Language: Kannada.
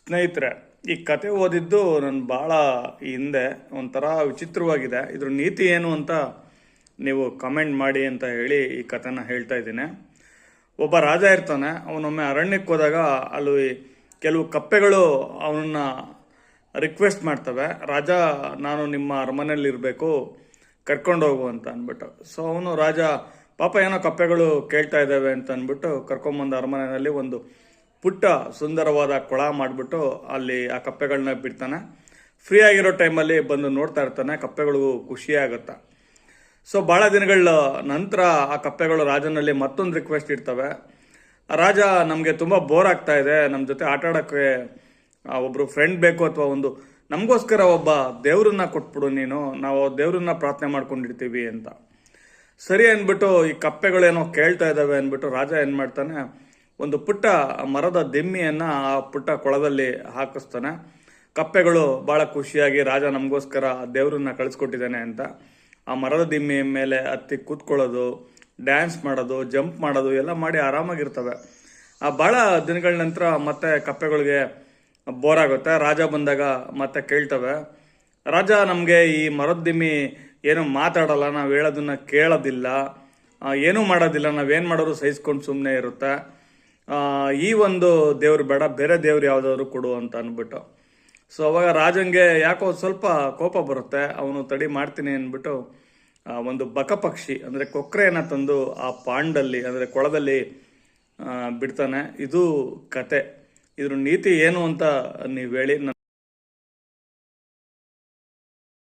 ಸ್ನೇಹಿತರೆ, ಈ ಕತೆ ಓದಿದ್ದು ನಾನು ಭಾಳ ಹಿಂದೆ ಒಂಥರ ವಿಚಿತ್ರವಾಗಿದೆ. ಇದ್ರ ನೀತಿ ಏನು ಅಂತ ನೀವು ಕಮೆಂಟ್ ಮಾಡಿ ಅಂತ ಹೇಳಿ ಈ ಕಥೆನ ಹೇಳ್ತಾ ಇದ್ದೀನಿ. ಒಬ್ಬ ರಾಜ ಇರ್ತಾನೆ. ಅವನೊಮ್ಮೆ ಅರಣ್ಯಕ್ಕೆ ಹೋದಾಗ ಅಲ್ಲಿ ಕೆಲವು ಕಪ್ಪೆಗಳು ಅವನನ್ನ ರಿಕ್ವೆಸ್ಟ್ ಮಾಡ್ತವೆ, ರಾಜ ನಾನು ನಿಮ್ಮ ಅರಮನೆಯಲ್ಲಿ ಇರಬೇಕು, ಕರ್ಕೊಂಡು ಹೋಗು ಅಂತ ಅಂದ್ಬಿಟ್ಟು. ಸೊ ಅವನು ರಾಜ ಪಾಪ ಏನೋ ಕಪ್ಪೆಗಳು ಕೇಳ್ತಾ ಇದ್ದಾವೆ ಅಂತ ಅಂದ್ಬಿಟ್ಟು ಕರ್ಕೊಂಬಂದು ಅರಮನೆಯಲ್ಲಿ ಒಂದು ಪುಟ್ಟ ಸುಂದರವಾದ ಕೊಳ ಮಾಡಿಬಿಟ್ಟು ಅಲ್ಲಿ ಆ ಕಪ್ಪೆಗಳನ್ನ ಬಿಡ್ತಾನೆ. ಫ್ರೀ ಆಗಿರೋ ಟೈಮಲ್ಲಿ ಬಂದು ನೋಡ್ತಾ ಇರ್ತಾನೆ. ಕಪ್ಪೆಗಳಿಗೂ ಖುಷಿ ಆಗುತ್ತೆ. ಸೊ ಭಾಳ ದಿನಗಳ ನಂತರ ಆ ಕಪ್ಪೆಗಳು ರಾಜನಲ್ಲಿ ಮತ್ತೊಂದು ರಿಕ್ವೆಸ್ಟ್ ಇಡ್ತವೆ, ರಾಜ ನಮಗೆ ತುಂಬ ಬೋರ್ ಆಗ್ತಾ ಇದೆ, ನಮ್ಮ ಜೊತೆ ಆಟ ಆಡೋಕ್ಕೆ ಒಬ್ಬರು ಫ್ರೆಂಡ್ ಬೇಕು, ಅಥವಾ ನಮಗೋಸ್ಕರ ಒಬ್ಬ ದೇವ್ರನ್ನ ಕೊಟ್ಬಿಡು ನೀನು, ನಾವು ದೇವ್ರನ್ನ ಪ್ರಾರ್ಥನೆ ಮಾಡ್ಕೊಂಡಿರ್ತೀವಿ ಅಂತ. ಸರಿ ಅಂದ್ಬಿಟ್ಟು ಈ ಕಪ್ಪೆಗಳೇನೋ ಕೇಳ್ತಾ ಇದ್ದಾವೆ ಅಂದ್ಬಿಟ್ಟು ರಾಜ ಏನು ಮಾಡ್ತಾನೆ, ಒಂದು ಪುಟ್ಟ ಮರದ ದಿಮ್ಮಿಯನ್ನು ಆ ಪುಟ್ಟ ಕೊಳದಲ್ಲಿ ಹಾಕಿಸ್ತಾನೆ. ಕಪ್ಪೆಗಳು ಭಾಳ ಖುಷಿಯಾಗಿ ರಾಜ ನಮಗೋಸ್ಕರ ದೇವ್ರನ್ನ ಕಳಿಸ್ಕೊಟ್ಟಿದ್ದಾನೆ ಅಂತ ಆ ಮರದ ದಿಮ್ಮಿ ಮೇಲೆ ಹತ್ತಿ ಕೂತ್ಕೊಳ್ಳೋದು, ಡ್ಯಾನ್ಸ್ ಮಾಡೋದು, ಜಂಪ್ ಮಾಡೋದು ಎಲ್ಲ ಮಾಡಿ ಆರಾಮಾಗಿರ್ತವೆ. ಆ ಭಾಳ ದಿನಗಳ ನಂತರ ಮತ್ತೆ ಕಪ್ಪೆಗಳಿಗೆ ಬೋರ್ ಆಗುತ್ತೆ. ರಾಜ ಬಂದಾಗ ಮತ್ತೆ ಕೇಳ್ತವೆ, ರಾಜ ನಮಗೆ ಈ ಮರದ ದಿಮ್ಮಿ ಏನು ಮಾತಾಡಲ್ಲ, ನಾವು ಹೇಳೋದನ್ನ ಕೇಳೋದಿಲ್ಲ, ಏನೂ ಮಾಡೋದಿಲ್ಲ, ನಾವೇನು ಮಾಡೋರು ಸಹಿಸ್ಕೊಂಡು ಸುಮ್ಮನೆ ಇರುತ್ತೆ, ಈ ಒಂದು ದೇವ್ರು ಬೇಡ, ಬೇರೆ ದೇವ್ರು ಯಾವುದಾದ್ರು ಕೊಡು ಅಂತ ಅಂದ್ಬಿಟ್ಟು. ಸೊ ಅವಾಗ ರಾಜಂಗೆ ಯಾಕೋ ಸ್ವಲ್ಪ ಕೋಪ ಬರುತ್ತೆ. ಅವನು ತಡಿ ಮಾಡ್ತೀನಿ ಅಂದ್ಬಿಟ್ಟು ಒಂದು ಬಕಪಕ್ಷಿ ಅಂದರೆ ಕೊಕ್ರೆಯನ್ನು ತಂದು ಆ ಪಾಂಡಲ್ಲಿ ಅಂದರೆ ಕೊಳದಲ್ಲಿ ಬಿಡ್ತಾನೆ. ಇದು ಕತೆ. ಇದ್ರ ನೀತಿ ಏನು ಅಂತ ನೀವು ಹೇಳಿ.